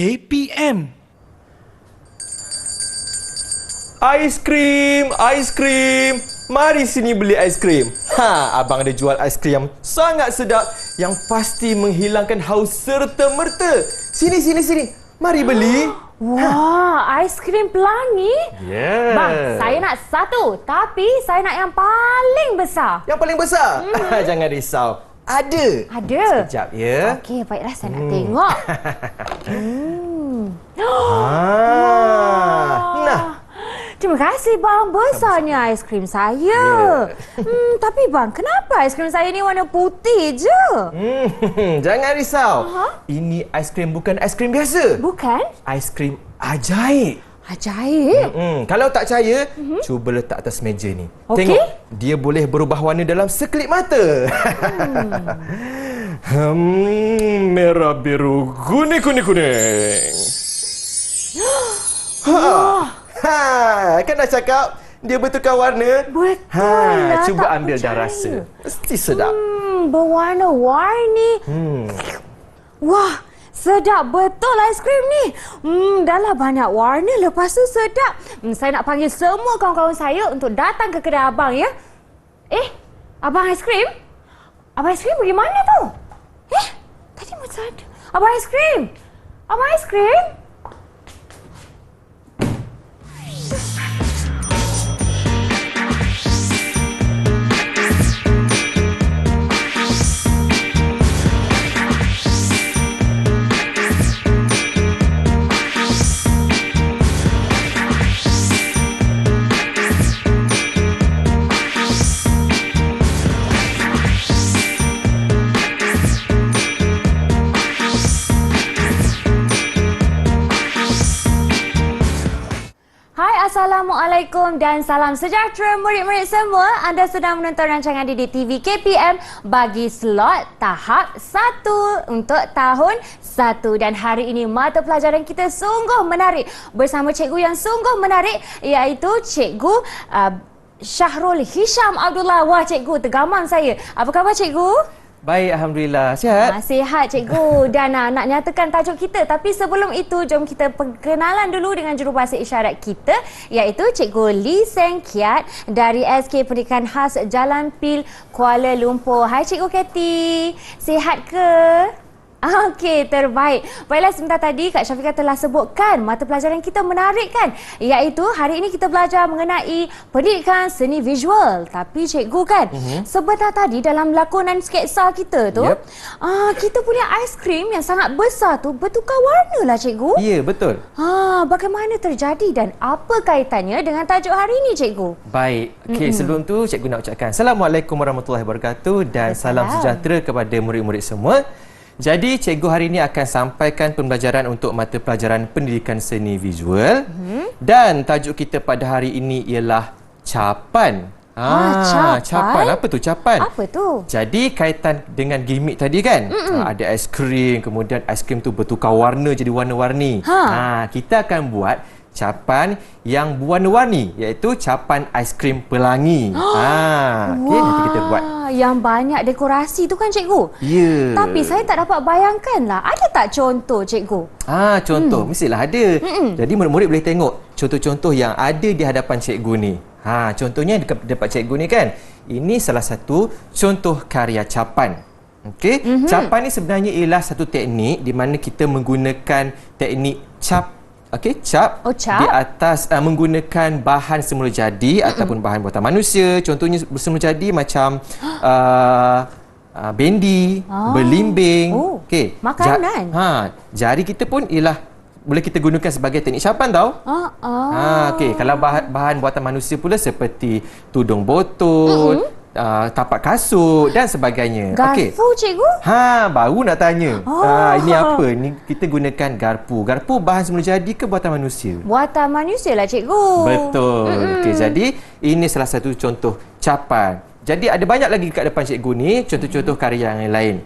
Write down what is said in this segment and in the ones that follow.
KPM. Aiskrim, aiskrim. Mari sini beli aiskrim. Abang ada jual aiskrim yang sangat sedap yang pasti menghilangkan haus serta-merta. Sini, sini, sini. Mari beli. Wah, aiskrim pelangi? Yes. Bang, saya nak satu. Tapi saya nak yang paling besar. Yang paling besar? Jangan risau. Ada. Ada? Sekejap ya. Okey, baiklah saya nak tengok. Nah. Terima kasih bang, besarnya aiskrim saya. Tapi bang, kenapa aiskrim saya ni warna putih je? Jangan risau. Ini aiskrim bukan aiskrim biasa. Bukan? Aiskrim ajaib. Ajaib? Kalau tak percaya, cuba letak atas meja ni. Okey. Tengok, dia boleh berubah warna dalam sekelip mata. Merah, biru, kuning, kuning, kuning. Kan dah cakap dia bertukar warna. Betul lah, cuba tak ambil dah percaya. rasa. Mesti sedap. Berwarna-warni. Wah, sedap betul aiskrim ni. Dah lah banyak warna, lepas tu sedap. Saya nak panggil semua kawan-kawan saya untuk datang ke kedai abang ya. Abang aiskrim? Abang aiskrim pergi mana tu? Tadi macam ada. Abang aiskrim? Abang aiskrim? Assalamualaikum dan salam sejahtera murid-murid semua. Anda sedang menonton rancangan Didik TV KPM bagi slot tahap 1 untuk tahun 1. Dan hari ini mata pelajaran kita sungguh menarik bersama cikgu yang sungguh menarik iaitu Cikgu Syahrul Hisham Abdullah. Wah cikgu, tergamam saya. Apa khabar cikgu? Baik, Alhamdulillah. Sihat? Sihat cikgu. Dan nak nyatakan tajuk kita. Tapi sebelum itu, jom kita perkenalan dulu dengan jurubahasa isyarat kita iaitu Cikgu Lee Seng Kiat dari SK Pendidikan Khas Jalan Pil, Kuala Lumpur. Hai Cikgu Kathy. Sihat ke? Okey, terbaik. Baiklah, sebentar tadi Kak Syafiqah telah sebutkan mata pelajaran kita menarik kan? Iaitu hari ini kita belajar mengenai pendidikan seni visual. Tapi cikgu kan, sebentar tadi dalam lakonan sketsa kita tu, kita punya aiskrim yang sangat besar tu bertukar warna lah cikgu. Ya, betul. Bagaimana terjadi dan apa kaitannya dengan tajuk hari ini cikgu? Baik. Okey, sebelum tu cikgu nak ucapkan Assalamualaikum warahmatullahi wabarakatuh dan salam sejahtera kepada murid-murid semua. Jadi, cikgu hari ini akan sampaikan pembelajaran untuk mata pelajaran pendidikan seni visual. Dan tajuk kita pada hari ini ialah capan. Capan. Apa tu capan? Apa tu? Jadi, kaitan dengan gimmick tadi kan? Ada aiskrim, kemudian aiskrim tu bertukar warna jadi warna-warni. Kita akan buat capan yang berwarna-warni iaitu capan aiskrim pelangi. Okey, nanti kita buat. Yang banyak dekorasi tu kan cikgu? Ya. Tapi saya tak dapat bayangkan lah. Ada tak contoh cikgu? Contoh mestilah ada. Jadi murid-murid boleh tengok contoh-contoh yang ada di hadapan cikgu ni. Contohnya dekat cikgu ni kan. Ini salah satu contoh karya capan. Okey, capan ni sebenarnya ialah satu teknik di mana kita menggunakan teknik cap. Cap di atas menggunakan bahan semula jadi ataupun bahan buatan manusia. Contohnya semula jadi macam bendi, belimbing. Okey. Makanan. Jari kita pun ialah boleh kita gunakan sebagai teknik capan tau. Okey, kalau bahan buatan manusia pula seperti tudung botol, tapak kasut dan sebagainya. Garpu cikgu? Baru nak tanya. Ini apa? Ini kita gunakan garpu. Garpu bahan semula jadi ke buatan manusia? Buatan manusia lah cikgu. Betul. Okey, jadi ini salah satu contoh capan. Jadi ada banyak lagi kat depan cikgu ni contoh-contoh karya yang lain.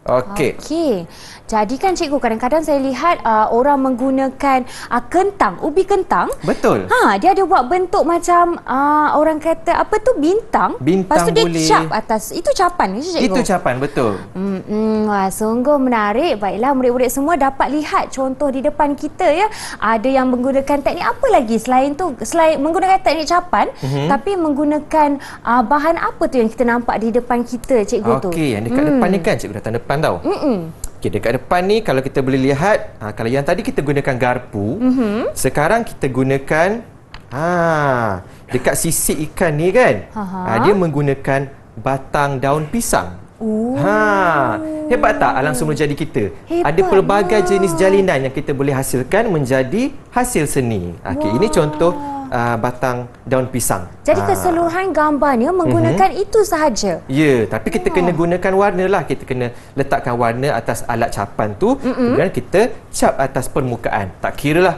Okey. Okey. Jadi kan cikgu, kadang-kadang saya lihat orang menggunakan kentang, ubi kentang. Betul. Dia ada buat bentuk macam orang kata apa tu, bintang. Bintang Lepas tu dia boleh. cap atas. Itu capan ke cikgu? Itu capan, betul. Wah, sungguh menarik. Baiklah, murid-murid semua dapat lihat contoh di depan kita ya. Ada yang menggunakan teknik apa lagi selain tu? Selain menggunakan teknik capan, tapi menggunakan bahan apa tu yang kita nampak di depan kita, cikgu tu? Okey, yang dekat depan ni kan cikgu datang depan tau. Okey, dekat depan ni kalau kita boleh lihat, kalau yang tadi kita gunakan garpu, sekarang kita gunakan dekat sisik ikan ni kan. Dia menggunakan batang daun pisang. Hebat tak alam semula jadi kita? Ada pelbagai jenis jalinan yang kita boleh hasilkan menjadi hasil seni. Okey, ini contoh batang daun pisang. Jadi keseluruhan gambarnya menggunakan itu sahaja? Ya, tapi kita kena gunakan warna lah. Kita kena letakkan warna atas alat capan tu, kemudian kita cap atas permukaan. Tak kira lah.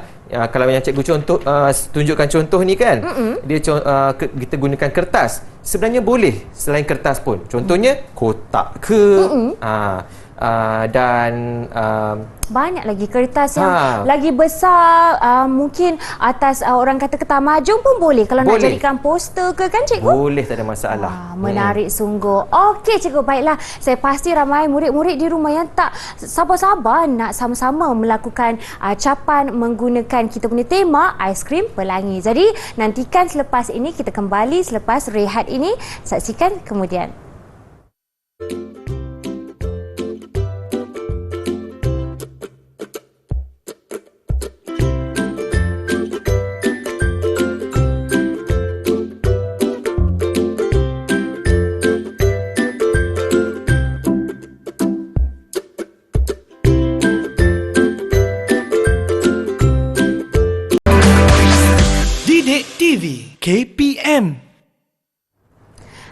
Kalau yang cikgu tunjukkan contoh ni kan, dia kita gunakan kertas. Sebenarnya boleh selain kertas pun. Contohnya kotak ke, dan banyak lagi kertas yang lagi besar, mungkin atas orang kata kertas majung pun boleh kalau nak jadikan poster ke kan cikgu? Boleh, tak ada masalah. Menarik sungguh. Okey cikgu, baiklah. Saya pasti ramai murid-murid di rumah yang tak sabar-sabar nak sama-sama melakukan capan menggunakan kita punya tema aiskrim pelangi. Jadi nantikan selepas ini, kita kembali selepas rehat ini. Saksikan kemudian. TV KPM.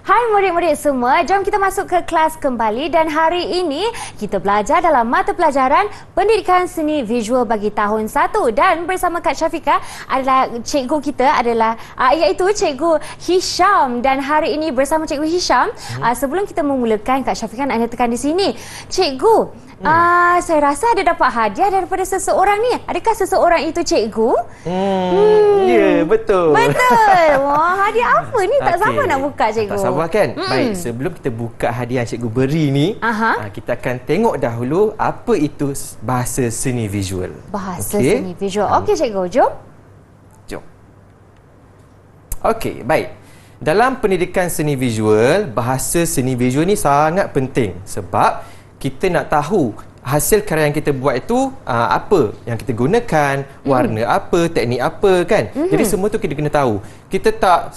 Hai murid-murid semua, jom kita masuk ke kelas kembali dan hari ini kita belajar dalam mata pelajaran Pendidikan Seni Visual bagi tahun 1 dan bersama Kak Syafiqah adalah cikgu kita adalah iaitu Cikgu Hisham, dan hari ini bersama Cikgu Hisham sebelum kita memulakan, Kak Syafiqah nak tekan di sini. Cikgu, saya rasa ada dapat hadiah daripada seseorang ni. Adakah seseorang itu cikgu? Ya, betul. Betul. Wah, hadiah apa ni? Tak sabar nak buka cikgu. Tak sabar kan? Baik, sebelum kita buka hadiah cikgu beri ni, kita akan tengok dahulu apa itu bahasa seni visual. Bahasa seni visual. Okey cikgu, jom. Jom. Okey, baik. Dalam pendidikan seni visual, bahasa seni visual ni sangat penting sebab kita nak tahu hasil karya yang kita buat itu apa yang kita gunakan, warna apa, teknik apa kan. Jadi semua tu kita kena tahu. Kita tak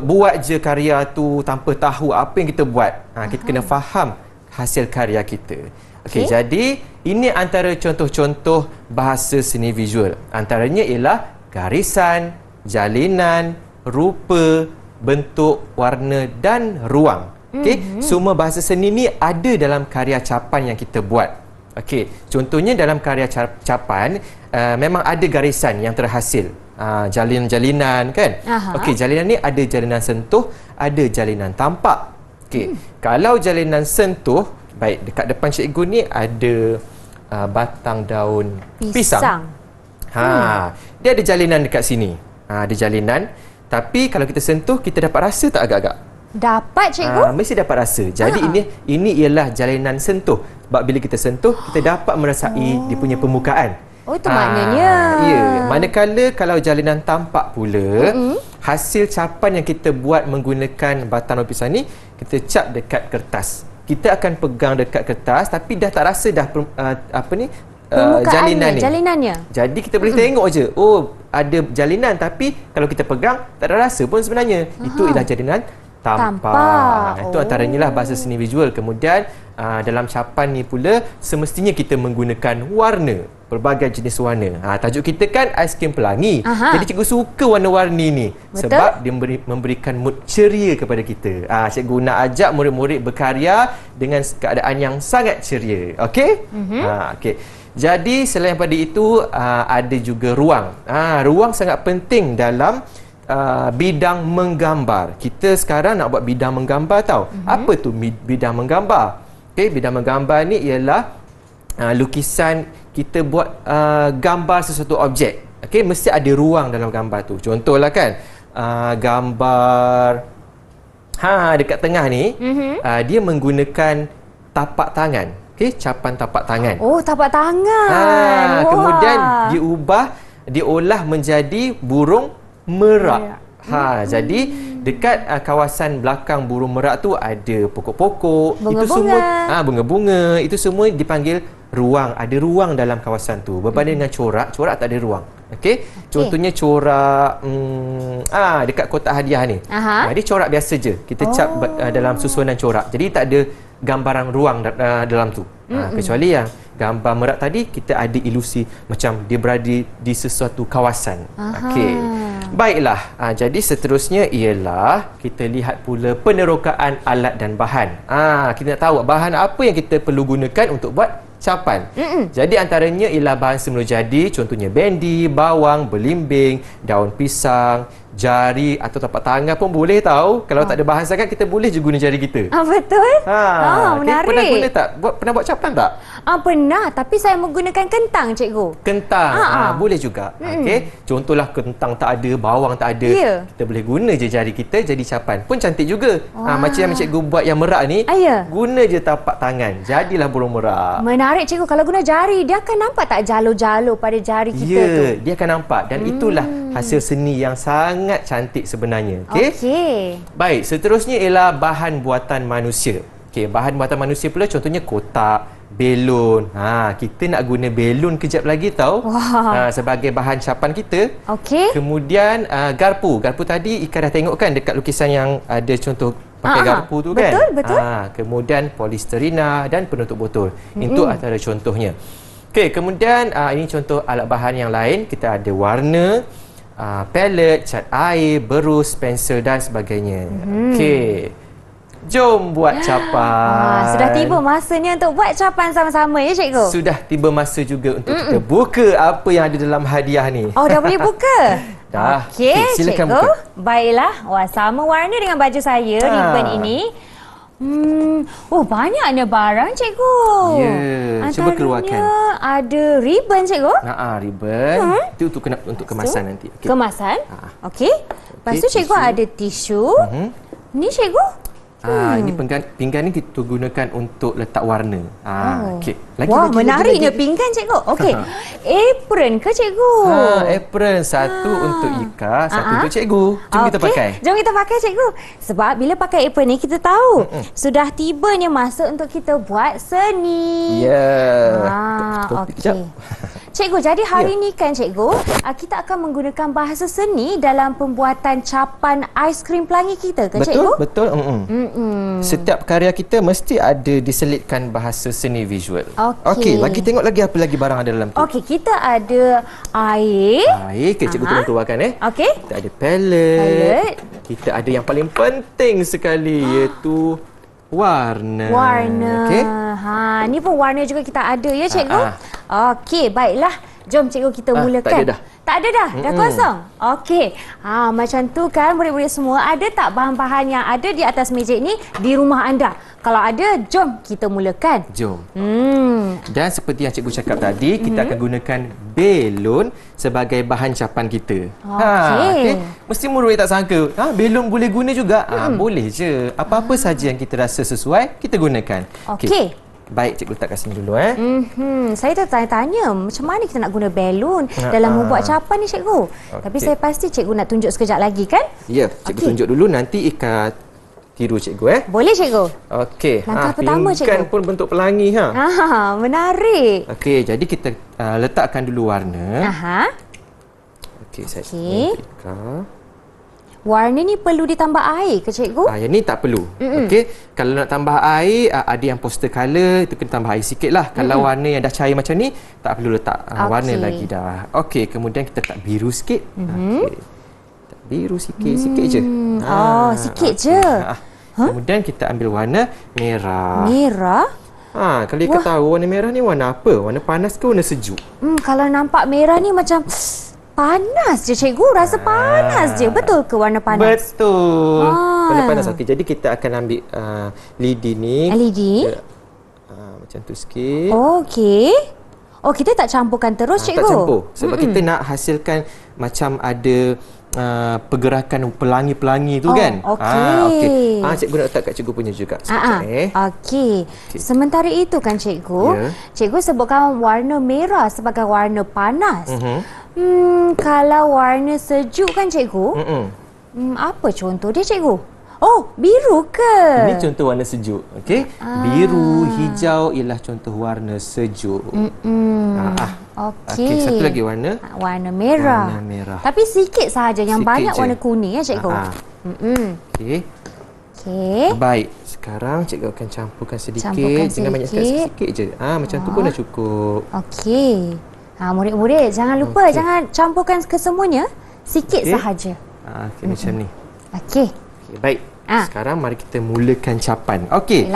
buat je karya tu tanpa tahu apa yang kita buat. Kita kena faham hasil karya kita. Okey, jadi ini antara contoh-contoh bahasa seni visual. Antaranya ialah garisan, jalinan, rupa, bentuk, warna dan ruang. Okey, semua bahasa seni ni ada dalam karya capan yang kita buat. Okey, contohnya dalam karya capan memang ada garisan yang terhasil. Jalinan-jalinan kan. Okey, jalinan ni ada jalinan sentuh, ada jalinan tampak. Okey, kalau jalinan sentuh, baik dekat depan cikgu ni ada batang daun pisang. Dia ada jalinan dekat sini. Ada jalinan, tapi kalau kita sentuh kita dapat rasa tak agak-agak? Dapat cikgu? Mesti dapat rasa. Jadi ini ialah jalinan sentuh. Sebab bila kita sentuh, kita dapat merasai dia punya permukaan. Oh, itu maknanya. Ya. Manakala kalau jalinan tampak pula, hasil capan yang kita buat menggunakan batang daun pisang ni, kita cap dekat kertas. Kita akan pegang dekat kertas tapi dah tak rasa dah jalinannya. Jadi kita boleh tengok je. Oh, ada jalinan tapi kalau kita pegang tak ada rasa pun sebenarnya. Itu ialah jalinan tampak. Itu antaranya lah bahasa seni visual. Kemudian dalam capan ni pula semestinya kita menggunakan warna, pelbagai jenis warna. Tajuk kita kan aiskrim pelangi. Jadi cikgu suka warna-warni ni. Betul? Sebab dia memberikan mood ceria kepada kita. Cikgu nak ajak murid-murid berkarya dengan keadaan yang sangat ceria. Okey? Okey. Jadi selain pada itu ada juga ruang. Ruang sangat penting dalam bidang menggambar. Kita sekarang nak buat bidang menggambar tau. Apa tu bidang menggambar? Okey, bidang menggambar ni ialah lukisan kita buat gambar sesuatu objek. Okey, mesti ada ruang dalam gambar tu. Contohlah kan, gambar dekat tengah ni, dia menggunakan tapak tangan. Okey, capan tapak tangan. Oh, tapak tangan. Kemudian diolah menjadi burung merak. Jadi dekat kawasan belakang burung merak tu ada pokok-pokok, itu semua bunga-bunga, itu semua dipanggil ruang. Ada ruang dalam kawasan tu. Berbanding dengan corak tak ada ruang. Okey. Contohnya corak dekat kotak hadiah ni. Dia corak biasa je. Kita cap dalam susunan corak. Jadi tak ada gambaran ruang dalam tu. Kecuali yang gambar merak tadi, kita ada ilusi macam dia berada di sesuatu kawasan. Okey. Baiklah, jadi seterusnya ialah kita lihat pula penerokaan alat dan bahan. Kita nak tahu bahan apa yang kita perlu gunakan untuk buat capan. Jadi antaranya ialah bahan semula jadi, contohnya bendi, bawang, belimbing, daun pisang, jari atau tapak tangan pun boleh tahu. Kalau tak ada bahan sangat, kita boleh je guna jari kita. Betul? Menarik. Pernah guna tak? Pernah buat capan tak? Pernah, tapi saya menggunakan kentang, cikgu. Kentang, boleh juga. Okey, contohlah kentang tak ada, bawang tak ada, kita boleh guna je jari kita jadi capan. Pun cantik juga. Macam yang cikgu buat yang merak ni, guna je tapak tangan, jadilah burung merak. Menarik, cikgu. Kalau guna jari, dia akan nampak tak jalur-jalur pada jari kita tu? Ya, dia akan nampak. Dan itulah hasil seni yang sangat cantik sebenarnya. Okey. Baik, seterusnya ialah bahan buatan manusia. Okey, bahan buatan manusia pula contohnya kotak, belon. Kita nak guna belon kejap lagi tahu. Sebagai bahan capan kita. Okey. Kemudian garpu. Garpu tadi Ika dah tengok kan dekat lukisan yang ada contoh pakai garpu tu kan. Betul. Kemudian polisterina dan penutup botol. Itu antara contohnya. Okey, kemudian ini contoh alat bahan yang lain. Kita ada warna, palet, cat air, berus, pensel dan sebagainya. Okey. Jom buat capan. Sudah tiba masanya untuk buat capan sama-sama ya, cikgu? Sudah tiba masa juga untuk kita buka apa yang ada dalam hadiah ni. Dah boleh buka? Dah. Okey, silakan cikgu. buka. Baiklah. Sama warna dengan baju saya, ribbon ini. Banyaknya barang, cikgu. Ya, cuba keluarkan. Ada ribbon, cikgu. Ribbon. Itu untuk kemasan nanti. Okay. Kemasan? Okey. Lepas tu cikgu ada tisu. Ni cikgu. Ini pinggan ni kita gunakan untuk letak warna. Okey. Menariknya pinggan, cikgu. Okey. Apron ke, cikgu? Apron. Satu untuk Ika, satu untuk cikgu. Jom kita pakai. Jom kita pakai, cikgu. Sebab bila pakai apron ni, kita tahu sudah tibanya masa untuk kita buat seni. Okey. Cikgu, jadi hari ni kan, cikgu, kita akan menggunakan bahasa seni dalam pembuatan capan aiskrim pelangi kita ke, cikgu? Betul. Setiap karya kita mesti ada diselitkan bahasa seni visual. Okey, bagi tengok lagi apa lagi barang ada dalam tu. Okey, kita ada air. Cikgu tolong keluarkan Okey. Kita ada palet. Kita ada yang paling penting sekali iaitu warna. Okey. Ni pun warna juga kita ada ya, cikgu. Okey, baiklah. Jom cikgu kita mulakan. Tak ada dah? Dah kosong? Okey. Macam tu kan murid-murid semua, ada tak bahan-bahan yang ada di atas meja ni di rumah anda? Kalau ada, jom kita mulakan. Jom. Dan seperti yang cikgu cakap tadi, kita akan gunakan belon sebagai bahan capan kita. Okey. Mesti murid tak sangka, belon boleh guna juga. Boleh je. Apa-apa saja yang kita rasa sesuai, kita gunakan. Okey. Baik, cikgu letak kat sini dulu. Saya tertanya-tanya macam mana kita nak guna belon dalam membuat capan ni, cikgu. Tapi saya pasti cikgu nak tunjuk sekejap lagi kan? Ya, cikgu tunjuk dulu, nanti Ika tiru cikgu. Boleh, cikgu. Okey. Langkah pertama, cikgu. Pinggan pun bentuk pelangi. Menarik. Okey, jadi kita letakkan dulu warna. Okey, saya Ika. Warna ni perlu ditambah air ke, cikgu? Yang ni tak perlu. Okey, kalau nak tambah air, ada yang poster colour, itu kena tambah air sikit lah. Kalau warna yang dah cair macam ni, tak perlu letak warna lagi dah. Okey, kemudian kita letak biru sikit. Biru sikit-sikit je. Sikit je. Kemudian kita ambil warna merah. Merah? Kalau Ika tahu warna merah ni warna apa? Warna panas ke warna sejuk? Kalau nampak merah ni macam panas je, cikgu. Rasa panas je. Betul ke warna panas? Betul. Warna panas. Okey, jadi kita akan ambil lidi ni. Lidi? Macam tu sikit. Okey. Oh, kita tak campurkan terus, cikgu? Tak campur. Sebab kita nak hasilkan macam ada pergerakan pelangi-pelangi tu kan. Okey. Cikgu nak letak kat cikgu punya juga. Okey. Sementara itu kan cikgu, cikgu sebutkan warna merah sebagai warna panas. Kalau warna sejuk kan cikgu, apa contoh dia cikgu? Oh, biru ke? Ini contoh warna sejuk. Okey. Biru, hijau ialah contoh warna sejuk. Okey, satu lagi warna? Warna merah. Warna merah. Tapi sikit sahaja, yang sikit banyak je. warna kuning ya cikgu. Okey. Okey. Baik, sekarang cikgu akan campurkan sedikit. Jangan banyak sikit je. Macam tu pun dah cukup. Okey. Murid-murid jangan lupa jangan campurkan kesemuanya, sikit sahaja. Okey, macam ni. Okey. Baik. Sekarang mari kita mulakan capan. Okey.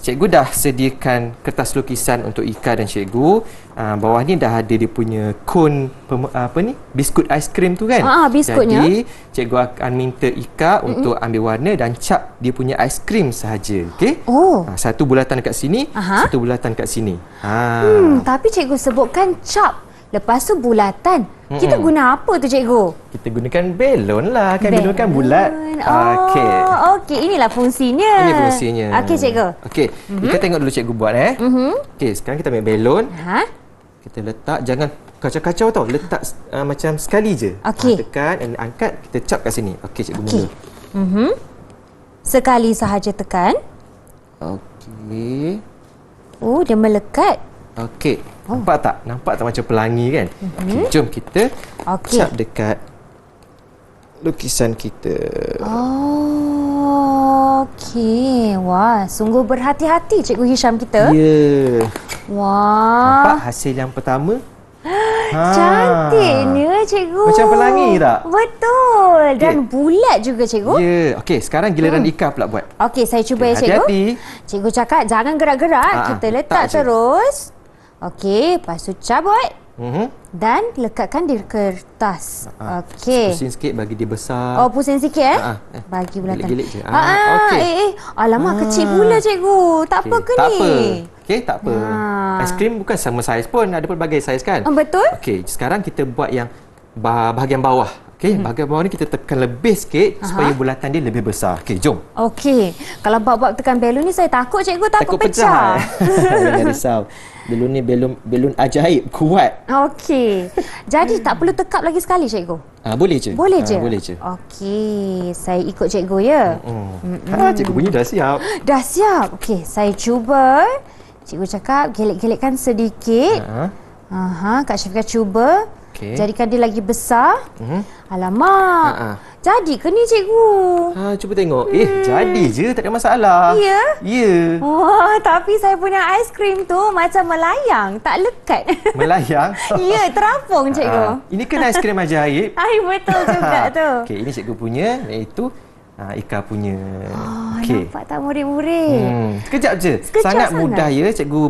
Cikgu dah sediakan kertas lukisan untuk Ika dan cikgu. Bawah ni dah ada dia punya kon biskut aiskrim tu kan. Biskutnya. Jadi cikgu akan minta Ika untuk ambil warna dan cap dia punya aiskrim sahaja. Okey? Satu bulatan dekat sini, satu bulatan dekat sini. Tapi cikgu sebutkan cap. Lepas tu bulatan. Kita guna apa tu cikgu? Kita gunakan belon lah. Kan belon kan bulat. Okey, inilah fungsinya. Ini fungsinya. Okey cikgu. Okey, Ika tengok dulu cikgu buat Okey, sekarang kita ambil belon. Kita letak, jangan kacau-kacau tau. Letak macam sekali je. Tekan dan angkat, kita cap kat sini. Okey, cikgu mula. Sekali sahaja tekan. Okey. Oh, dia melekat. Okey. Nampak tak? Nampak tak macam pelangi kan? Okay, jom kita cap dekat lukisan kita. Okey. Wah, sungguh berhati-hati Cikgu Hisham kita. Ya. Wah. Nampak hasil yang pertama? Cantiknya cikgu. Macam pelangi tak? Betul. Dan bulat juga cikgu. Ya. Okey, sekarang giliran Ika pula buat. Okey, saya cuba ya cikgu. Hati-hati. Cikgu cakap jangan gerak-gerak. Kita letak terus. Okey, lepas tu cabut. Dan lekatkan di kertas. Okey. Pusing sikit bagi dia besar. Oh, pusing sikit bagi bulatan. Gilik-gilik je. Okey. Alamak, kecil pula cikgu. Tak apa ke ni? Tak apa. Okey, tak apa. Aiskrim bukan sama saiz pun. Ada pelbagai saiz kan? Betul. Okey, sekarang kita buat yang bahagian bawah. Okey, bahagian bawah ni kita tekan lebih sikit supaya bulatan dia lebih besar. Okey, jom. Okey. Kalau bab-bab tekan belon ni saya takut cikgu, takut pecah. Jangan risau. Belon ni belon ajaib, kuat. Okey. Jadi tak perlu tekap lagi sekali cikgu? Boleh je. Boleh je? Boleh je. Okey. Saya ikut cikgu ya. Cikgu punya dah siap. Dah siap. Okey, saya cuba. Cikgu cakap gelik-gelikkan sedikit. Kak Syafiqah cuba. Jadikan dia lagi besar. Alamak. Jadi ke ni cikgu? Cuba tengok. Jadi je, tak ada masalah. Ya? Ya. Wah, tapi saya punya aiskrim tu macam melayang, tak lekat. Melayang? Ya, terapung cikgu. Ini kan aiskrim ajaib. Betul juga tu. Okey, ini cikgu punya, iaitu Ika punya. Nampak tak murid-murid? Sekejap je. Sangat mudah ya cikgu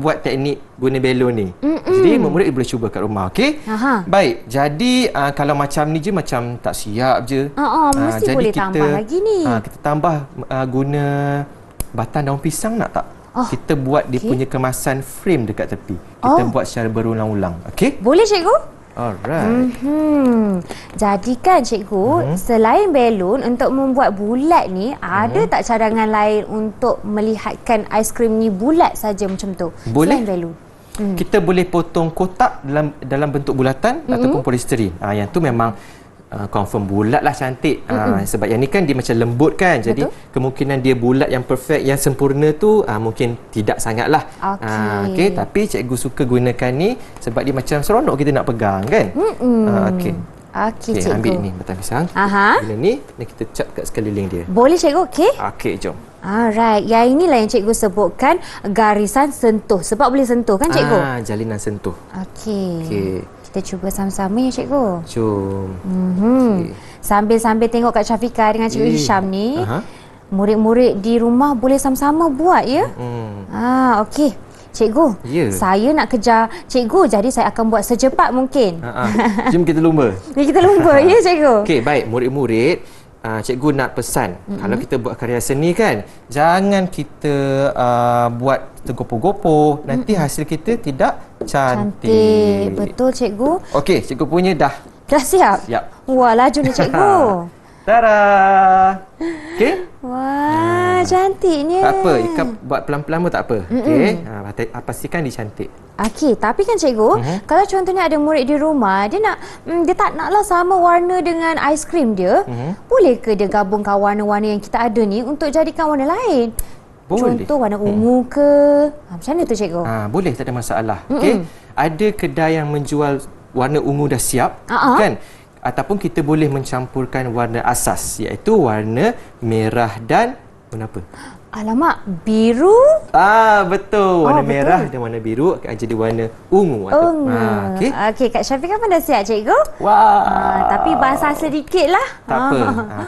buat teknik guna belon ni. Jadi murid boleh cuba kat rumah, okey? Baik. Jadi kalau macam ni je macam tak siap je. Mesti jadi boleh tambah lagi ni. Kita tambah guna batang daun pisang nak tak? Kita buat dia punya kemasan frame dekat tepi. Kita buat secara berulang-ulang, okey? Boleh cikgu? Alright. Jadi kan cikgu, selain belon untuk membuat bulat ni, ada tak cadangan lain untuk melihatkan aiskrim ni bulat saja macam tu? Boleh. Selain belon. Kita boleh potong kotak dalam bentuk bulatan ataupun polisterin. Yang tu memang confirm bulat lah, cantik. Sebab yang ni kan dia macam lembut kan. Jadi kemungkinan dia bulat yang perfect, yang sempurna tu mungkin tidak sangat lah. Okey, tapi cikgu suka gunakan ni sebab dia macam seronok kita nak pegang kan. Okey, cikgu. ambil ni batang pisang. Guna ni dan kita cap kat sekeliling dia. Boleh cikgu, okey? Okey, jom. Alright, yang inilah yang cikgu sebutkan garisan sentuh. Sebab boleh sentuh kan cikgu? Jalinan sentuh. Okey. Kita cuba sama-sama ya cikgu. Jom. Sambil-sambil tengok Kak Syafiqah dengan Cikgu Hisham ni, murid-murid di rumah boleh sama-sama buat ya? Okey. Cikgu, saya nak kejar cikgu, jadi saya akan buat secepat mungkin. Jom kita lumba. Kita lumba ya cikgu. Okey, baik murid-murid. cikgu nak pesan, kalau kita buat karya seni kan, jangan kita buat tergopoh-gopoh, nanti hasil kita tidak cantik. Betul cikgu. Okey, cikgu punya dah Siap? siap. Wah, laju ni cikgu. Tara. Okey. Wah, cantiknya. Tak apa, Ika buat pelan-pelan pun tak apa. Okey. Pastikan dia cantik. Okey, tapi kan cikgu, kalau contohnya ada murid di rumah, dia tak naklah sama warna dengan aiskrim dia, boleh ke dia gabungkan warna-warna yang kita ada ni untuk jadikan warna lain? Boleh. Contoh warna ungu ke? Macam mana tu cikgu? Boleh, tak ada masalah. Okey. Ada kedai yang menjual warna ungu dah siap, kan? Ataupun kita boleh mencampurkan warna asas, iaitu warna merah dan warna apa? Alamak, biru? Betul. Warna merah dan warna biru akan jadi warna ungu. Okey. Okey, Kak Syafiqah pun dah siap cikgu. Wah. Tapi basah sedikit lah. Tak apa.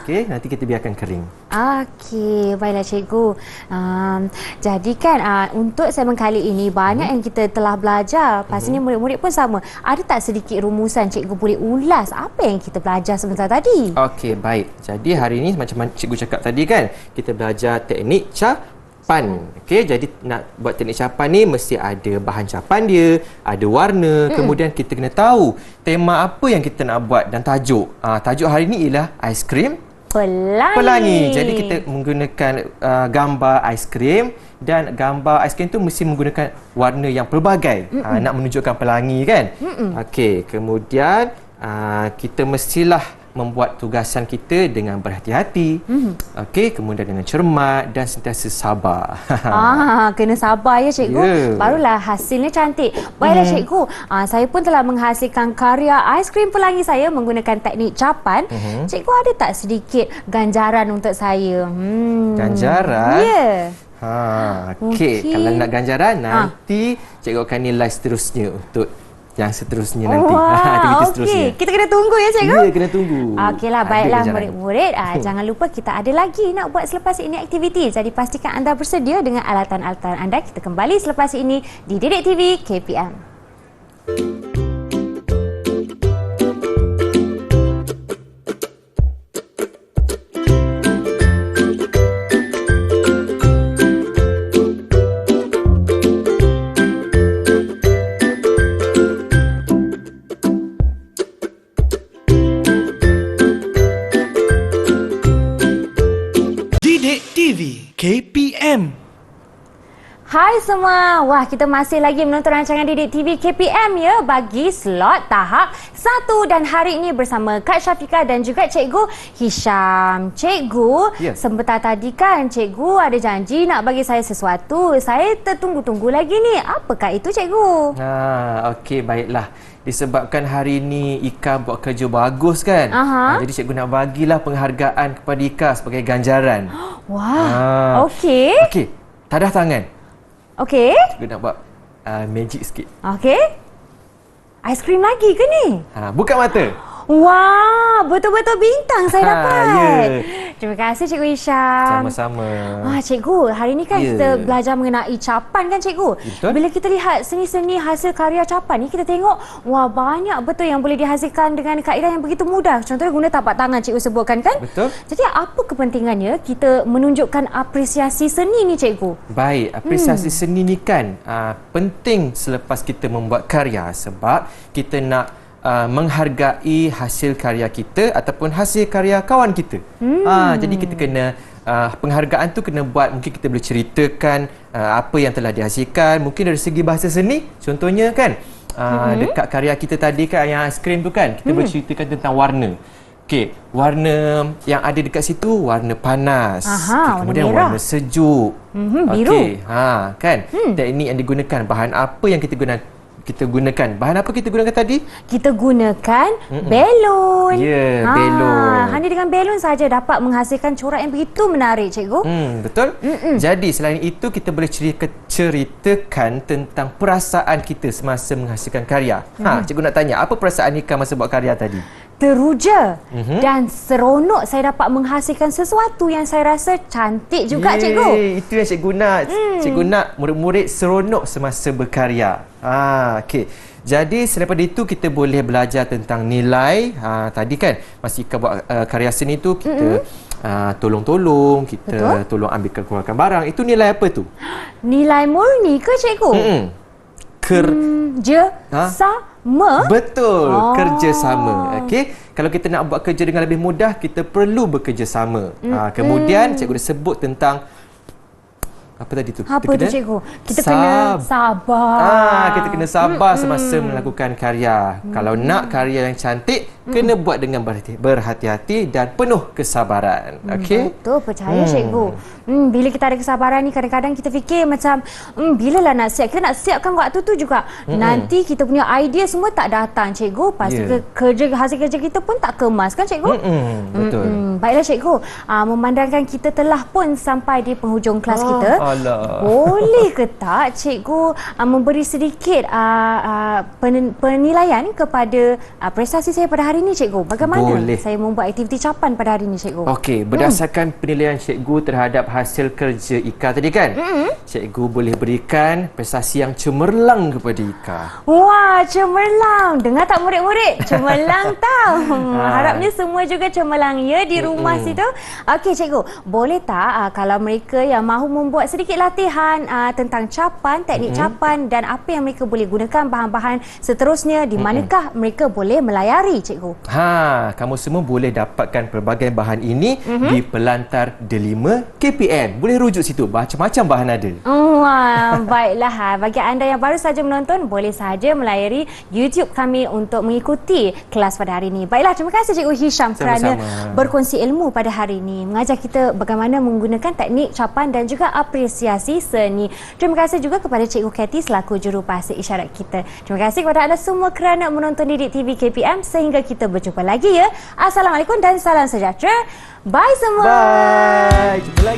Okey, nanti kita biarkan kering. Okey, baiklah cikgu. Jadi kan untuk segmen kali ini banyak yang kita telah belajar. Pastinya murid-murid pun sama. Ada tak sedikit rumusan cikgu boleh ulas apa yang kita belajar sebentar tadi? Okey, baik. Jadi hari ini macam cikgu cakap tadi kan, kita belajar teknik capan. Okey, jadi nak buat teknik capan ni mesti ada bahan capan dia, ada warna, kemudian kita kena tahu tema apa yang kita nak buat dan tajuk. Tajuk hari ini ialah aiskrim pelangi. Jadi kita menggunakan gambar aiskrim, dan gambar aiskrim tu mesti menggunakan warna yang pelbagai. Nak menunjukkan pelangi kan. Okey, kemudian kita mestilah membuat tugasan kita dengan berhati-hati. Okey, kemudian dengan cermat dan sentiasa sabar. Kena sabar ya cikgu. Yeah. Barulah hasilnya cantik. Baiklah cikgu, saya pun telah menghasilkan karya aiskrim pelangi saya menggunakan teknik capan. Cikgu ada tak sedikit ganjaran untuk saya? Ganjaran? Ya. Okey. Kalau nak ganjaran, nanti cikgu akan nilai seterusnya untuk yang seterusnya nanti. Aktiviti seterusnya. Kita kena tunggu ya cikgu? Ya, kena tunggu. Okeylah, baiklah murid-murid. Jangan lupa kita ada lagi nak buat selepas ini aktiviti. Jadi pastikan anda bersedia dengan alatan-alatan anda. Kita kembali selepas ini di Didik TV KPM. KPM. Hai semua. Wah, kita masih lagi menonton rancangan Didik TV KPM ya bagi slot tahap 1 dan hari ini bersama Kak Syafiqah dan juga Cikgu Hisham. Cikgu, sebentar tadi kan Cikgu ada janji nak bagi saya sesuatu. Saya tertunggu-tunggu lagi ni. Apakah itu Cikgu? Okey, baiklah. Disebabkan hari ini Ika buat kerja bagus kan. Jadi cikgu nak bagilah penghargaan kepada Ika sebagai ganjaran. Wah, okey. Okey, tadah tangan. Okey. Cikgu nak buat magic sikit. Okey. Aiskrim lagi ke ni? Buka mata. Wah, betul-betul bintang saya dapat. Terima kasih Cikgu Hisham. Sama-sama. Cikgu, hari ini kan kita belajar mengenai capan kan Cikgu? Betul. Bila kita lihat seni-seni hasil karya capan ni, kita tengok wah banyak betul yang boleh dihasilkan dengan kaedah yang begitu mudah. Contohnya guna tapak tangan Cikgu sebutkan kan? Betul. Jadi apa kepentingannya kita menunjukkan apresiasi seni ni Cikgu? Baik, apresiasi seni ni kan penting selepas kita membuat karya sebab kita nak menghargai hasil karya kita ataupun hasil karya kawan kita. Jadi kita kena penghargaan tu kena buat, mungkin kita boleh ceritakan apa yang telah dihasilkan, mungkin dari segi bahasa seni contohnya kan. Dekat karya kita tadi kan yang aiskrim tu kan, kita boleh ceritakan tentang warna. Okey, warna yang ada dekat situ warna panas. Kemudian warna sejuk. Biru. Okey, kan. Teknik yang digunakan, bahan apa yang kita gunakan. Bahan apa kita gunakan tadi? Kita gunakan belon. Ya, belon. Hanya dengan belon saja dapat menghasilkan corak yang begitu menarik, Cikgu. Betul. Jadi selain itu kita boleh ceritakan tentang perasaan kita semasa menghasilkan karya. Cikgu nak tanya, apa perasaan Ika masa buat karya tadi? teruja dan seronok saya dapat menghasilkan sesuatu yang saya rasa cantik juga, cikgu. Itu yang cikgu nak. Cikgu nak murid-murid seronok semasa berkarya. Okey. Jadi selepas itu kita boleh belajar tentang nilai. Tadi kan masa Ika buat karya seni tu kita tolong-tolong, kita tolong ambil keluarkan barang. Itu nilai apa tu? Nilai murni ke, cikgu? Sama. Betul, kerjasama. Okey, kalau kita nak buat kerja dengan lebih mudah, kita perlu bekerjasama. Kemudian cikgu dah sebut tentang apa tadi tu? Apa tu, cikgu? Kita kena sabar. Kita kena sabar semasa melakukan karya. Kalau nak karya yang cantik, kena buat dengan berhati-hati dan penuh kesabaran. Okey? Betul, percaya cikgu. Bila kita ada kesabaran ni, kadang-kadang kita fikir macam, bilalah nak siap? Kita nak siapkan waktu tu juga. Nanti kita punya idea semua tak datang, cikgu. Pasti hasil kerja kita pun tak kemas, kan, cikgu? Betul. Baiklah, cikgu. Memandangkan kita telah pun sampai di penghujung kelas kita. Boleh ke tak cikgu memberi sedikit penilaian kepada prestasi saya pada hari ini, cikgu? Bagaimana saya membuat aktiviti capan pada hari ini, cikgu? Okey, berdasarkan penilaian cikgu terhadap hasil kerja Ika tadi kan, cikgu boleh berikan prestasi yang cemerlang kepada Ika. Wah, cemerlang. Dengar tak murid-murid? Cemerlang tau. Harapnya semua juga cemerlang ya di rumah situ. Okey, cikgu. Boleh tak kalau mereka yang mahu membuat sedikit latihan tentang capan, teknik capan dan apa yang mereka boleh gunakan bahan-bahan seterusnya, di manakah mereka boleh melayari, cikgu? Kamu semua boleh dapatkan pelbagai bahan ini di Pelantar Delima KPM. Boleh rujuk situ, macam-macam bahan ada. Wah, baiklah. Bagi anda yang baru saja menonton, boleh saja melayari YouTube kami untuk mengikuti kelas pada hari ini. Baiklah, terima kasih Cikgu Hisham kerana berkongsi ilmu pada hari ini, mengajar kita bagaimana menggunakan teknik capan dan juga apresiasi seni. Terima kasih juga kepada Cikgu Kathy selaku jurubahasa isyarat kita. Terima kasih kepada anda semua kerana menonton Didik TV KPM. Sehingga kita berjumpa lagi ya. Assalamualaikum dan salam sejahtera. Bye semua. Bye. Jumpa lagi.